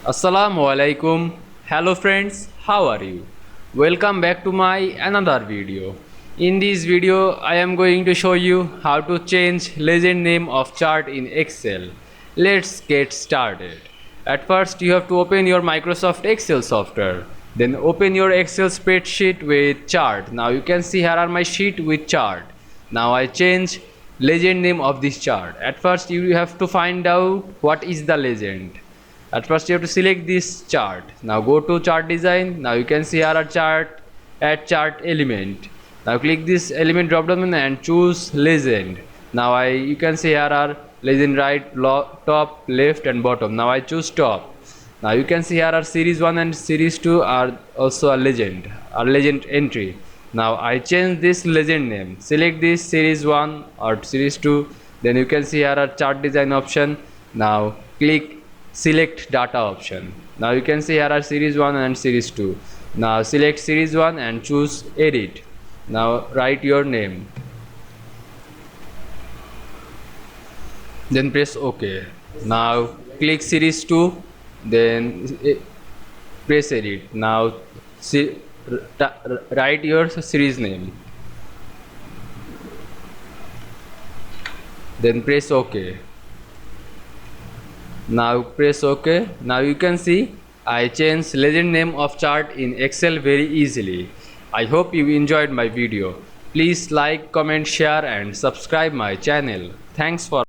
Assalamu Walaikum. Hello friends, how are you? Welcome back to my another video. In this video I am going to show you how to change legend name of chart in Excel. Let's get started. At first you have to open your Microsoft Excel software. Then open your Excel spreadsheet with chart. Now you can see here are my sheet with chart. Now I change legend name of this chart. At first you have to find out what is the legend. At first you have to select this chart. Now go to chart design. Now you can see here are chart, add chart element. Now click this element drop down and choose legend. Now you can see here are legend right, top, left and bottom. Now I choose top. Now you can see here are series 1 and series 2 are also a legend entry. Now I change this legend name. Select this series 1 or series 2. Then you can see here are chart design option. Now click select data option. Now you can see here are series 1 and series 2. Now select series 1 and choose edit. Now write your name. Then press OK. Now click series 2. Then press edit. Now write your series name. Then press OK. Now press OK. Now you can see I changed legend name of chart in Excel very easily. I hope you enjoyed my video. Please like, comment, share and subscribe my channel. Thanks for